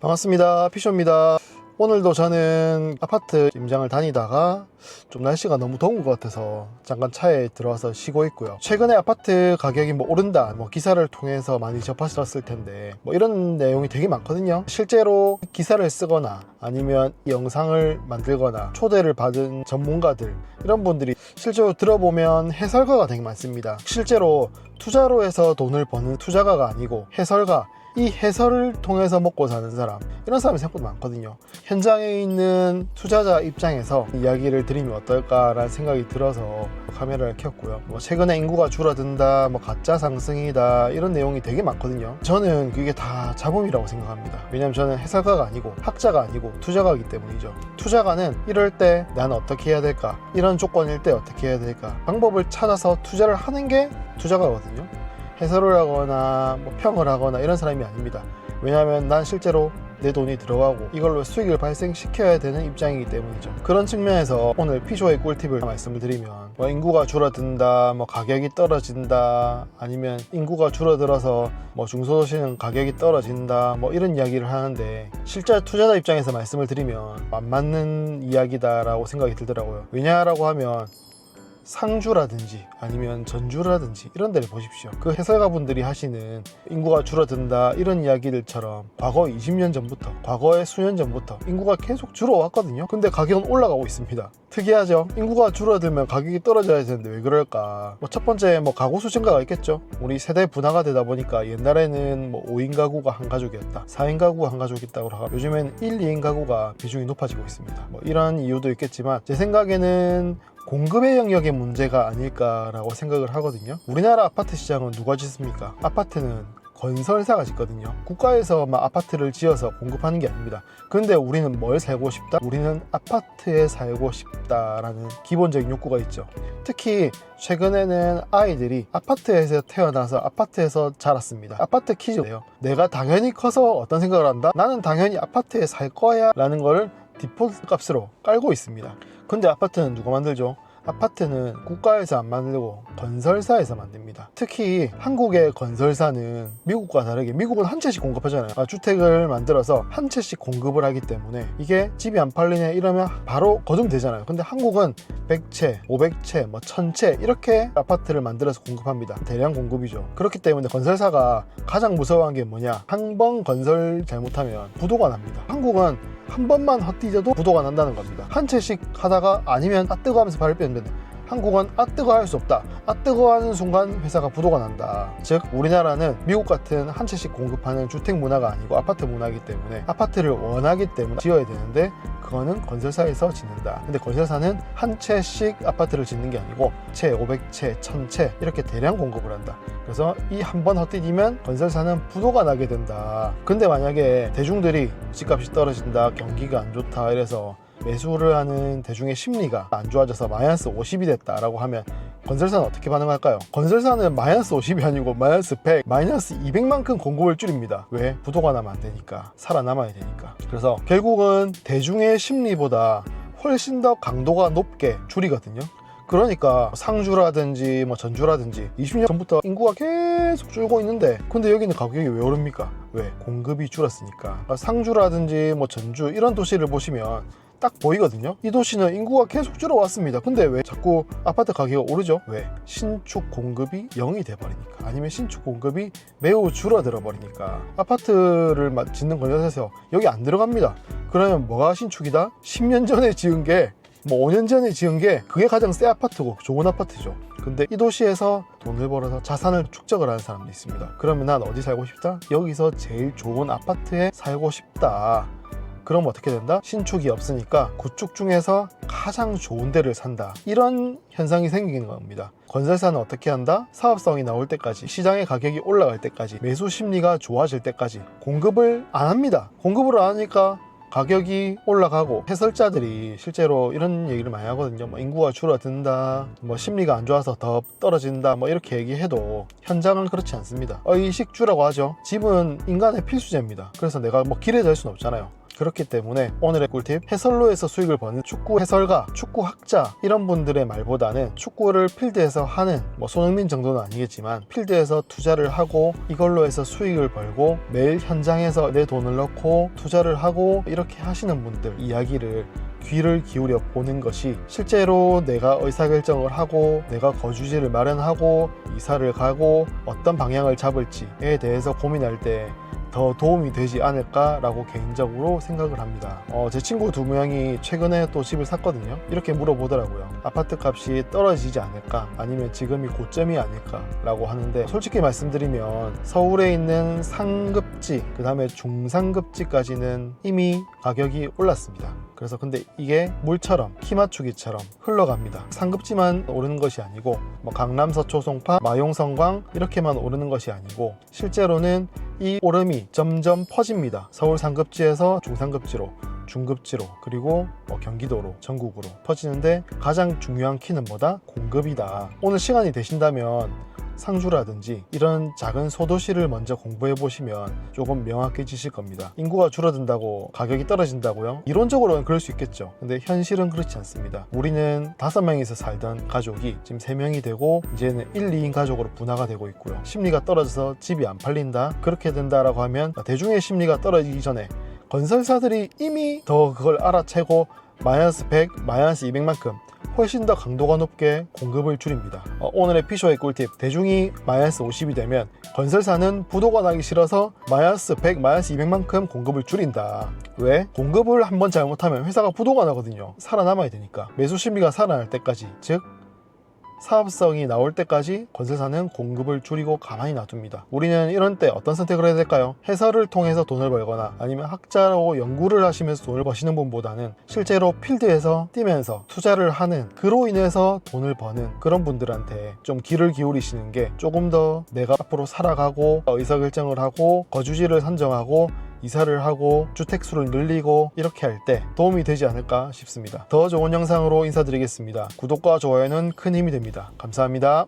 반갑습니다. 피쇼입니다. 오늘도 저는 아파트 임장을 다니다가 좀 날씨가 너무 더운 것 같아서 잠깐 차에 들어와서 쉬고 있고요. 최근에 아파트 가격이 오른다 기사를 통해서 많이 접하셨을 텐데 이런 내용이 되게 많거든요. 실제로 기사를 쓰거나 아니면 영상을 만들거나 초대를 받은 전문가들, 이런 분들이 실제로 들어보면 해설가가 되게 많습니다. 실제로 투자로 해서 돈을 버는 투자가가 아니고 해설가, 이 해설을 통해서 먹고 사는 사람, 이런 사람이 생각보다 많거든요. 현장에 있는 투자자 입장에서 이야기를 드리면 어떨까라는 생각이 들어서 카메라를 켰고요. 최근에 인구가 줄어든다, 가짜 상승이다, 이런 내용이 되게 많거든요. 저는 그게 다 잡음이라고 생각합니다. 왜냐면 저는 해설가가 아니고 학자가 아니고 투자가이기 때문이죠. 투자가는 이럴 때 나는 어떻게 해야 될까, 이런 조건일 때 어떻게 해야 될까, 방법을 찾아서 투자를 하는 게 투자가거든요. 해설을 하거나 평을 하거나 이런 사람이 아닙니다. 왜냐하면 난 실제로 내 돈이 들어가고 이걸로 수익을 발생시켜야 되는 입장이기 때문이죠. 그런 측면에서 오늘 피쇼의 꿀팁을 말씀을 드리면, 인구가 줄어든다, 가격이 떨어진다, 아니면 인구가 줄어들어서 중소도시는 가격이 떨어진다, 이런 이야기를 하는데, 실제 투자자 입장에서 말씀을 드리면 안 맞는 이야기다라고 생각이 들더라고요. 왜냐라고 하면 상주라든지 아니면 전주라든지 이런 데를 보십시오. 그 해설가 분들이 하시는 인구가 줄어든다 이런 이야기들처럼 과거 20년 전부터, 과거의 수년 전부터 인구가 계속 줄어왔거든요. 근데 가격은 올라가고 있습니다. 특이하죠? 인구가 줄어들면 가격이 떨어져야 되는데 왜 그럴까? 첫 번째 가구 수 증가가 있겠죠. 우리 세대 분화가 되다 보니까 옛날에는 5인 가구가 한 가족이었다, 4인 가구가 한 가족이었다고 하고 요즘엔 1, 2인 가구가 비중이 높아지고 있습니다. 이런 이유도 있겠지만 제 생각에는 공급의 영역의 문제가 아닐까라고 생각을 하거든요. 우리나라 아파트 시장은 누가 짓습니까? 아파트는 건설사가 짓거든요. 국가에서 아파트를 지어서 공급하는 게 아닙니다. 그런데 우리는 뭘 살고 싶다? 우리는 아파트에 살고 싶다라는 기본적인 욕구가 있죠. 특히 최근에는 아이들이 아파트에서 태어나서 아파트에서 자랐습니다. 아파트 퀴즈예요. 내가 당연히 커서 어떤 생각을 한다? 나는 당연히 아파트에 살 거야 라는 걸 디폴트 값으로 깔고 있습니다. 근데 아파트는 누가 만들죠? 아파트는 국가에서 안 만들고 건설사에서 만듭니다. 특히 한국의 건설사는 미국과 다르게, 미국은 한 채씩 공급하잖아요. 주택을 만들어서 한 채씩 공급을 하기 때문에 이게 집이 안 팔리네 이러면 바로 거tum되잖아요. 근데 한국은 100채, 500채, 1000채 이렇게 아파트를 만들어서 공급합니다. 대량 공급이죠. 그렇기 때문에 건설사가 가장 무서워한 게 뭐냐, 한 번 건설 잘못하면 부도가 납니다. 한국은 한 번만 헛디뎌도 부도가 난다는 겁니다. 한 채씩 하다가 아니면 뜨거 하면서 발을 빼는데, 한국은 뜨거 할 수 없다, 뜨거 하는 순간 회사가 부도가 난다. 즉 우리나라는 미국 같은 한 채씩 공급하는 주택 문화가 아니고 아파트 문화이기 때문에 아파트를 원하기 때문에 지어야 되는데 그거는 건설사에서 짓는다. 근데 건설사는 한 채씩 아파트를 짓는 게 아니고 채, 500채, 1000채 이렇게 대량 공급을 한다. 그래서 이 한 번 헛디디면 건설사는 부도가 나게 된다. 근데 만약에 대중들이 집값이 떨어진다, 경기가 안 좋다 이래서 매수를 하는 대중의 심리가 안 좋아져서 마이너스 50이 됐다라고 하면 건설사는 어떻게 반응할까요? 건설사는 마이너스 50이 아니고 마이너스 100, 마이너스 200만큼 공급을 줄입니다. 왜? 부도가 나면 안 되니까, 살아남아야 되니까. 그래서 결국은 대중의 심리보다 훨씬 더 강도가 높게 줄이거든요. 그러니까 상주라든지 전주라든지 20년 전부터 인구가 계속 줄고 있는데 근데 여기는 가격이 왜 오릅니까? 왜? 공급이 줄었으니까. 상주라든지 전주 이런 도시를 보시면 딱 보이거든요. 이 도시는 인구가 계속 줄어왔습니다. 근데 왜 자꾸 아파트 가격이 오르죠? 왜? 신축 공급이 0이 돼버리니까, 아니면 신축 공급이 매우 줄어들어 버리니까. 아파트를 짓는 건설사에서 여기 안 들어갑니다. 그러면 뭐가 신축이다? 10년 전에 지은 게 5년 전에 지은 게 그게 가장 새 아파트고 좋은 아파트죠. 근데 이 도시에서 돈을 벌어서 자산을 축적을 하는 사람도 있습니다. 그러면 난 어디 살고 싶다? 여기서 제일 좋은 아파트에 살고 싶다. 그럼 어떻게 된다? 신축이 없으니까 구축 중에서 가장 좋은 데를 산다. 이런 현상이 생기는 겁니다. 건설사는 어떻게 한다? 사업성이 나올 때까지, 시장의 가격이 올라갈 때까지, 매수 심리가 좋아질 때까지 공급을 안 합니다. 공급을 안 하니까 가격이 올라가고, 해설자들이 실제로 이런 얘기를 많이 하거든요. 인구가 줄어든다, 심리가 안 좋아서 더 떨어진다, 이렇게 얘기해도 현장은 그렇지 않습니다. 의식주라고 하죠. 집은 인간의 필수제입니다. 그래서 내가 길에 될 수는 없잖아요. 그렇기 때문에 오늘의 꿀팁, 해설로에서 수익을 버는 축구 해설가, 축구 학자 이런 분들의 말보다는 축구를 필드에서 하는 손흥민 정도는 아니겠지만 필드에서 투자를 하고 이걸로 해서 수익을 벌고 매일 현장에서 내 돈을 넣고 투자를 하고 이렇게 하시는 분들 이야기를 귀를 기울여 보는 것이 실제로 내가 의사결정을 하고 내가 거주지를 마련하고 이사를 가고 어떤 방향을 잡을지에 대해서 고민할 때 더 도움이 되지 않을까라고 개인적으로 생각을 합니다. 제 친구 2명이 최근에 또 집을 샀거든요. 이렇게 물어보더라고요. 아파트 값이 떨어지지 않을까, 아니면 지금이 고점이 아닐까 라고 하는데, 솔직히 말씀드리면 서울에 있는 상급지, 그 다음에 중상급지까지는 이미 가격이 올랐습니다. 그래서 근데 이게 물처럼 키 맞추기처럼 흘러갑니다. 상급지만 오르는 것이 아니고 강남 서초송파, 마용성광 이렇게만 오르는 것이 아니고 실제로는 이 오름이 점점 퍼집니다. 서울 상급지에서 중상급지로, 중급지로, 그리고 경기도로, 전국으로 퍼지는데 가장 중요한 키는 뭐다? 공급이다. 오늘 시간이 되신다면 상주라든지 이런 작은 소도시를 먼저 공부해 보시면 조금 명확해지실 겁니다. 인구가 줄어든다고 가격이 떨어진다고요? 이론적으로는 그럴 수 있겠죠. 근데 현실은 그렇지 않습니다. 우리는 5명이서 살던 가족이 지금 3명이 되고 이제는 1, 2인 가족으로 분화가 되고 있고요. 심리가 떨어져서 집이 안 팔린다? 그렇게 된다라고 하면 대중의 심리가 떨어지기 전에 건설사들이 이미 더 그걸 알아채고 마이너스 100, 마이너스 200만큼 훨씬 더 강도가 높게 공급을 줄입니다. 오늘의 피쇼의 꿀팁, 대중이 마이너스 50이 되면 건설사는 부도가 나기 싫어서 마이너스 100, 마이너스 200만큼 공급을 줄인다. 왜? 공급을 한번 잘못하면 회사가 부도가 나거든요. 살아남아야 되니까. 매수 심리가 살아날 때까지, 즉 사업성이 나올 때까지 건설사는 공급을 줄이고 가만히 놔둡니다. 우리는 이런 때 어떤 선택을 해야 될까요? 해설을 통해서 돈을 벌거나 아니면 학자로 연구를 하시면서 돈을 버시는 분보다는 실제로 필드에서 뛰면서 투자를 하는, 그로 인해서 돈을 버는 그런 분들한테 좀 귀를 기울이시는 게 조금 더 내가 앞으로 살아가고 의사결정을 하고 거주지를 선정하고 이사를 하고 주택수를 늘리고 이렇게 할 때 도움이 되지 않을까 싶습니다. 더 좋은 영상으로 인사드리겠습니다. 구독과 좋아요는 큰 힘이 됩니다. 감사합니다.